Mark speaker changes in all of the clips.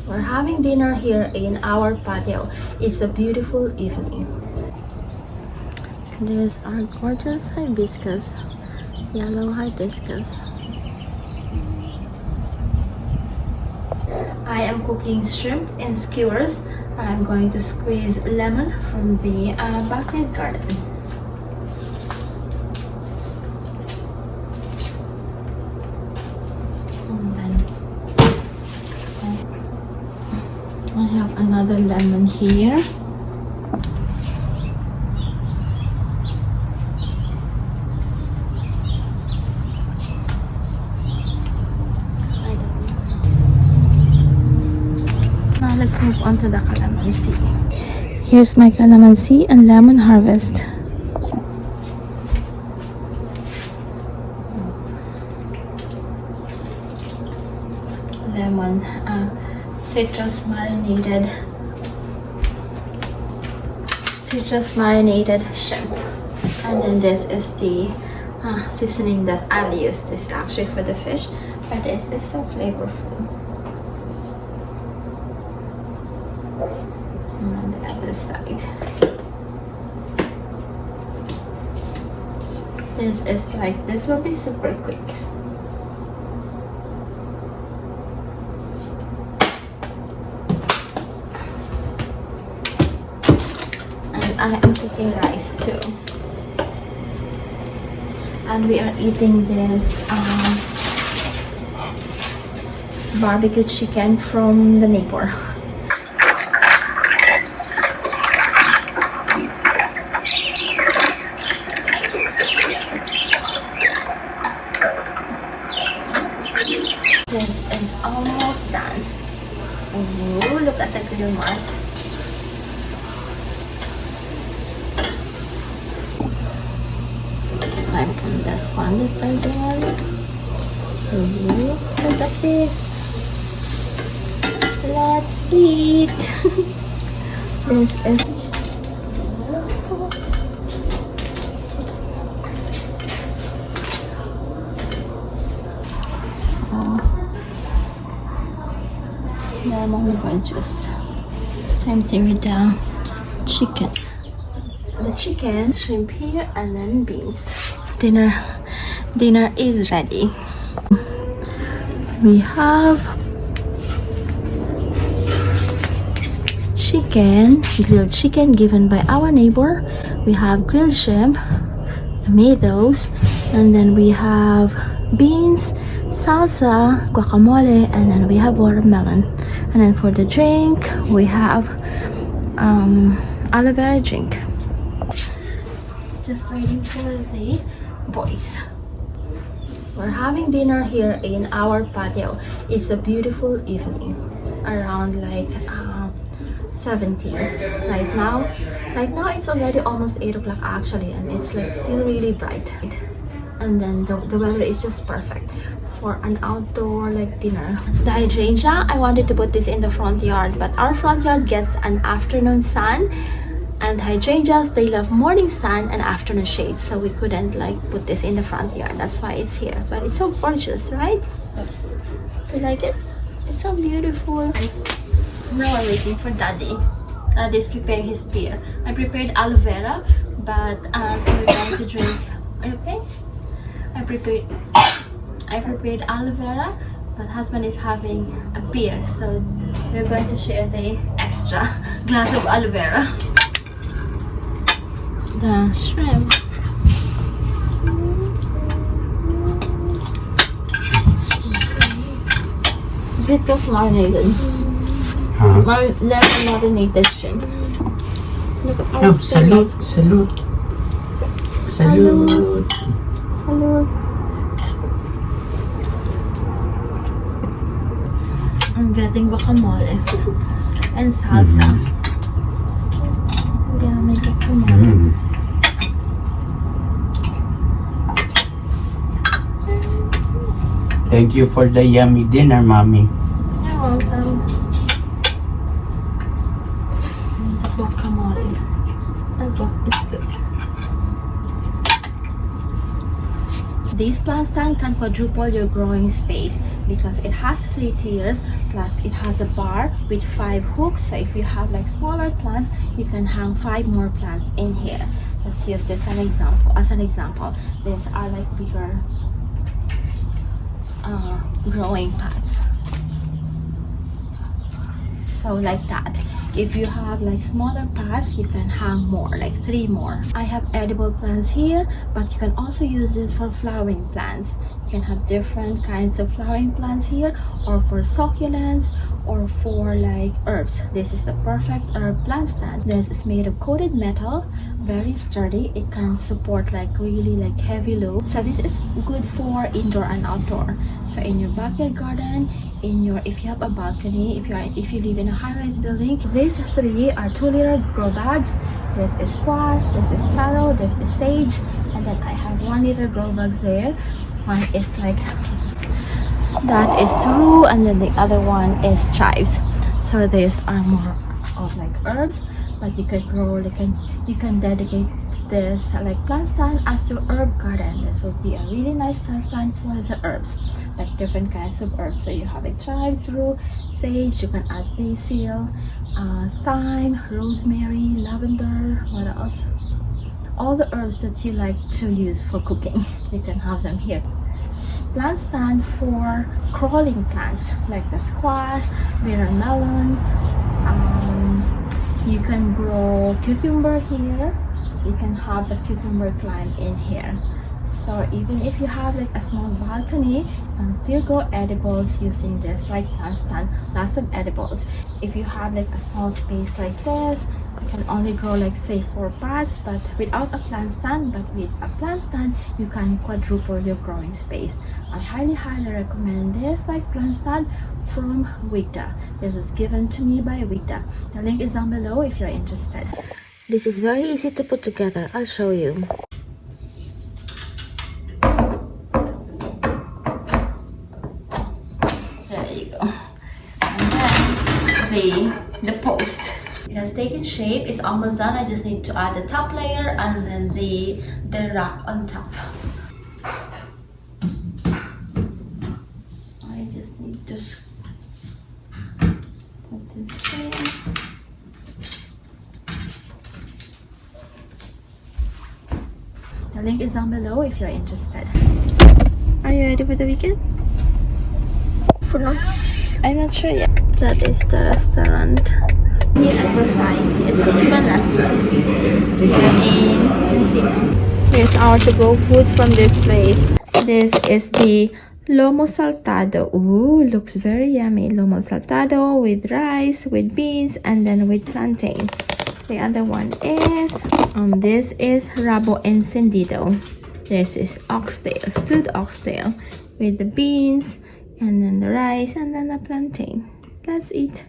Speaker 1: We're having dinner here in our patio. It's a beautiful evening. These are gorgeous hibiscus, yellow hibiscus. I am cooking shrimp in skewers. I'm going to squeeze lemon from the backyard garden. I have another lemon here. Now let's move on to the calamansi. Here's my calamansi and lemon harvest. Lemon, citrus marinated shrimp, and then this is the seasoning that I'll use. This is actually for the fish, but this is so flavorful. And on the other side, this will be super quick. I am cooking rice too, and we are eating this barbecue chicken from the neighbor. This is almost done. Ooh, look at the grill marks. I'm on this one little one. Ooh, look at this. Let's eat. This is lemon juice. Same thing with the chicken. The chicken, shrimp here, and then beans. Dinner is ready. We have grilled chicken given by our neighbor. We have grilled shrimp, tomatoes, and then we have beans, salsa, guacamole, and then we have watermelon. And then for the drink, we have aloe vera drink. Just waiting for the boys. We're having dinner here in our patio. It's a beautiful evening, around like 70s right now. Right now it's already almost 8 o'clock actually, and it's like still really bright. And then the weather is just perfect for an outdoor like dinner. The hydrangea, I wanted to put this in the front yard, but our front yard gets an afternoon sun, and hydrangeas, they love morning sun and afternoon shade, so we couldn't like put this in the front yard. That's why it's here. But it's so gorgeous, right? You like it? It's so beautiful. Now we're waiting for Daddy. Daddy's preparing his beer. I prepared aloe vera, but so we're going to drink. Are you okay? I prepared aloe vera, but husband is having a beer, so we're going to share the extra glass of aloe vera. The shrimp. Citrus marinated. Lemon marinated shrimp. Look at our
Speaker 2: salute.
Speaker 1: I'm getting guacamole and salsa. Yeah, make guacamole.
Speaker 2: Thank you for the yummy dinner, Mommy.
Speaker 1: You're welcome. The guacamole. The guac is good. This plant stand can quadruple your growing space because it has 3 tiers, plus it has a bar with 5 hooks. So if you have like smaller plants, you can hang 5 more plants in here. Let's use this as an example. These are like bigger growing pots. So like that. If you have like smaller pots, you can hang more, like 3 more. I have edible plants here, but you can also use this for flowering plants. You can have different kinds of flowering plants here, or for succulents, or for like herbs. This is the perfect herb plant stand. This is made of coated metal, very sturdy. It can support like really like heavy load. So this is good for indoor and outdoor. So in your backyard garden, if you have a balcony, if you live in a high-rise building. These 3 are 2-liter grow bags. This is squash, this is taro, this is sage, and then I have 1-liter grow bags there. One is like that is rue, and then the other one is chives. So these are more of like herbs, but you can grow, you can dedicate this like plant stand as your herb garden. This would be a really nice plant stand for the herbs, like different kinds of herbs. So you have like chives, rue, sage. You can add basil, thyme, rosemary, lavender. What else? All the herbs that you like to use for cooking, you can have them here. Plant stand for crawling plants like the squash, beer and melon. You can grow cucumber here. You can have the cucumber climb in here. So even if you have like a small balcony, you can still grow edibles using this like plant stand. Lots of edibles. If you have like a small space like this, you can only grow like say 4 pots, but without a plant stand. But with a plant stand, you can quadruple your growing space. I highly recommend this like plant stand from Wigda. This was given to me by Wigda. The link is down below if you're interested. This is very easy to put together. I'll show you. There you go. And then the post. It has taken shape. It's almost done. I just need to add the top layer and then the rack on top. I just need to put this in. The link is down below if you're interested. Are you ready for the weekend? For lunch? I'm not sure yet. That is the restaurant. Here at Versailles. It's a Cuban restaurant. Here in Encinas. Here's our to-go food from this place. This is the lomo saltado. Ooh, looks very yummy. Lomo saltado with rice, with beans, and then with plantain. The other one is, this is rabo encendido. This is oxtail, stewed oxtail with the beans, and then the rice, and then the plantain. Let's eat.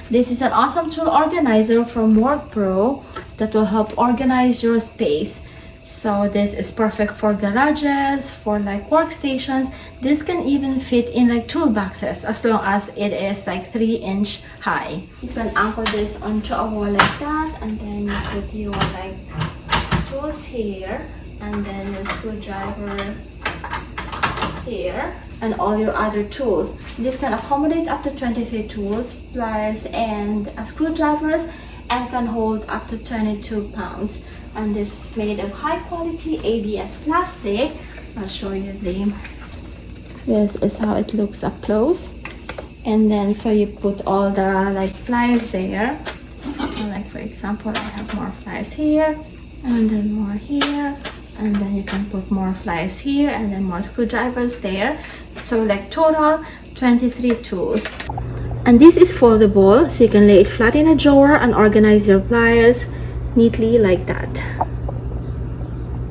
Speaker 1: This is an awesome tool organizer from WorkPro that will help organize your space. So this is perfect for garages, for like workstations. This can even fit in like toolboxes as long as it is like 3-inch high. You can anchor this onto a wall like that, and then you put your like tools here, and then your screwdriver here, and all your other tools. This can accommodate up to 23 tools, pliers, and screwdrivers, and can hold up to 22 pounds. And this is made of high quality ABS plastic. I'll show you this is how it looks up close. And then so you put all the like pliers there. So like for example, I have more pliers here, and then more here, and then you can put more pliers here, and then more screwdrivers there. So like total 23 tools. And this is foldable, so you can lay it flat in a drawer and organize your pliers neatly like that.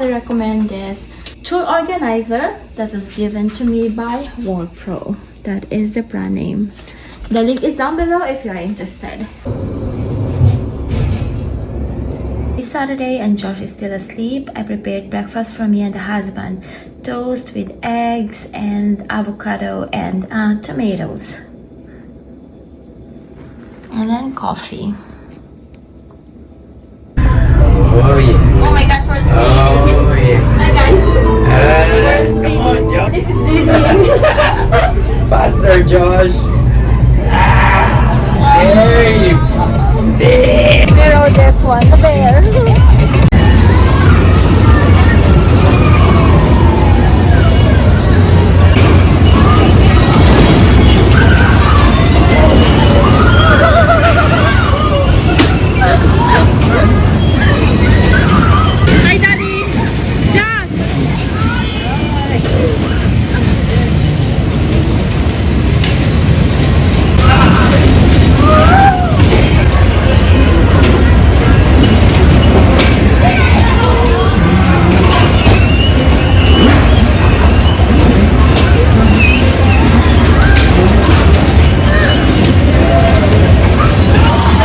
Speaker 1: I recommend this tool organizer that was given to me by WorkPro. That is the brand name. The link is down below if you are interested. It's Saturday and Josh is still asleep. I prepared breakfast for me and the husband. Toast with eggs and avocado and tomatoes. And then coffee.
Speaker 2: Oh yeah.
Speaker 1: Oh my gosh, we're speeding.
Speaker 2: Oh yeah.
Speaker 1: Hi guys. this is dizzying.
Speaker 2: Faster, Josh. Hey.
Speaker 1: Pero this one, the bear. Hi, Daddy. Jack.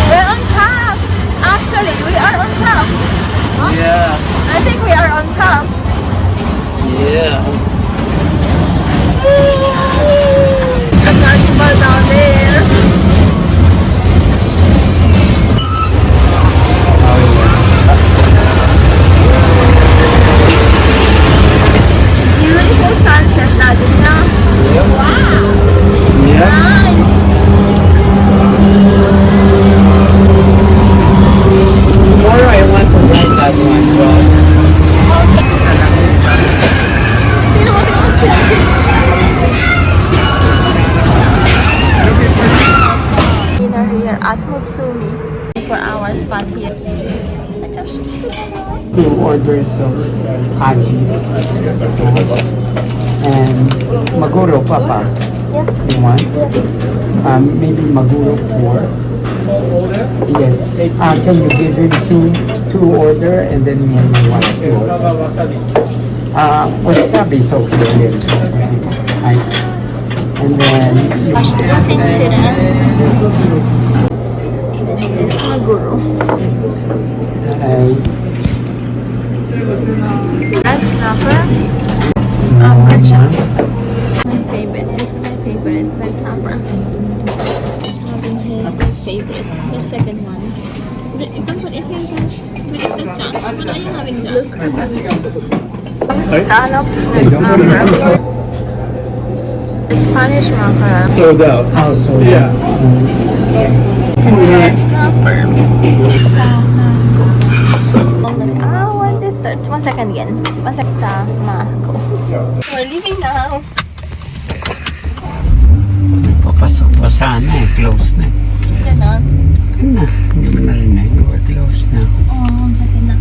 Speaker 1: We're on top. Actually, we are on top. Huh?
Speaker 2: Yeah.
Speaker 1: I think we are on top.
Speaker 2: Yeah.
Speaker 1: The carnival down there. Beautiful sunset, Daddy. Wow.
Speaker 2: Yeah.
Speaker 1: Nice.
Speaker 2: Tomorrow I want to ride that one, Josh.
Speaker 1: Sino mo chill, chill. Dinner here at Mutsumi for our spot here. Josh.
Speaker 2: 2 orders of haji and maguro, Papa.
Speaker 1: Yeah.
Speaker 2: You want? Maybe maguro 4. Yes. Can you give him two order and then me and my wife 2 order? Wasabi is okay. Right. And then
Speaker 1: Nothing to that. Maguro. Red snapper. My favorite. This is my favorite. Red snapper. He's having his favorite. The second one. You can put it here, Josh. We just the chance. What are you having, Josh? Scallops, red snapper. Spanish mackerel.
Speaker 2: sold out. Oh, sold out.
Speaker 1: And red snapper. One dessert. 1 second again. 1 second. Tamako. We're leaving now.
Speaker 2: Papasok pa sana eh. Close na.
Speaker 1: Ganon.
Speaker 2: Na, hindi mo narinig. We're close na.
Speaker 1: Oh, sakit na.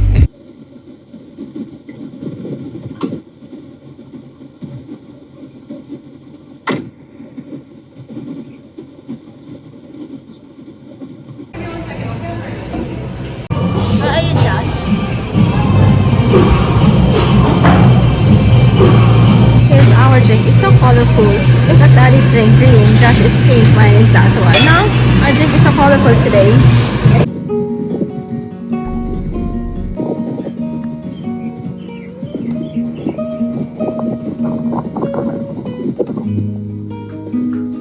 Speaker 1: Ayun, Josh. Here's our drink. It's so colorful. Look at Daddy's drink, green. Josh is pink. Mine is that one. No? Our drink is so colorful today.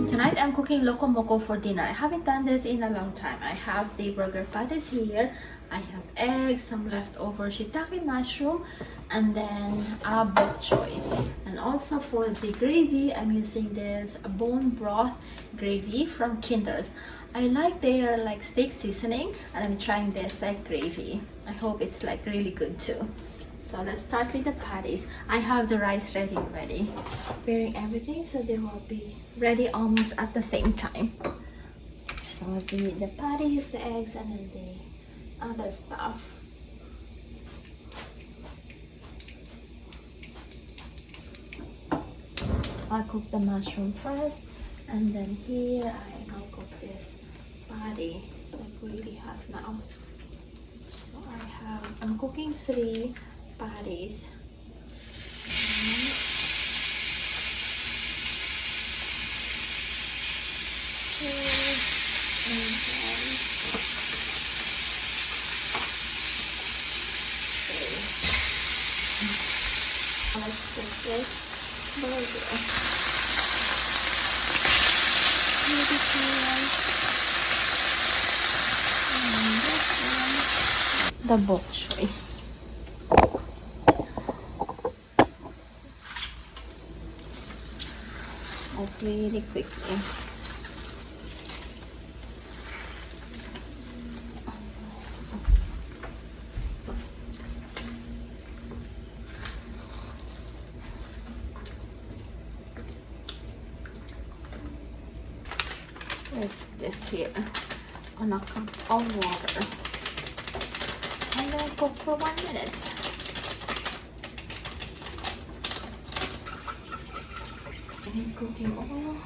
Speaker 1: Tonight I'm cooking loco moco for dinner. I haven't done this in a long time. I have the burger patties here. I have eggs, some leftover shiitake mushroom, and then a bok choy. And also for the gravy, I'm using this bone broth gravy from Kinder's. I like their like steak seasoning, and I'm trying this like gravy. I hope it's like really good too. So let's start with the patties. I have the rice ready already. Preparing everything so they will be ready almost at the same time. So the patties, the eggs, and then the other stuff. I'll cook the mushroom first, and then here I'll cook this patty. It's like really hot now. So I'm cooking 3 patties. Let's cook this burger. The bok choy. really quickly. Where's this here? On a cup of water. And then cook for 1 minute. And cooking oil.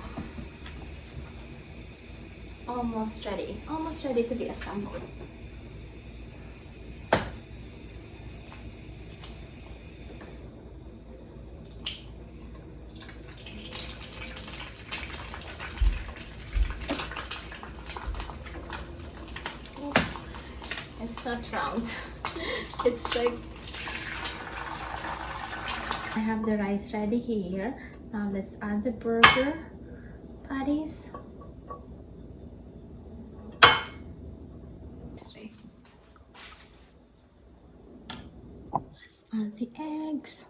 Speaker 1: Almost ready. Almost ready to be assembled. It's not round. It's like I have the rice ready here. Now let's add the burger patties. Let's add the eggs.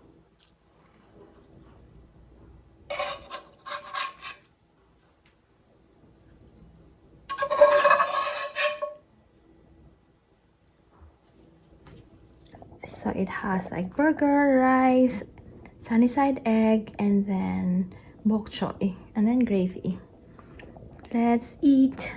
Speaker 1: So it has like burger, rice, sunny side egg, and then bok choy, and then gravy. Let's eat.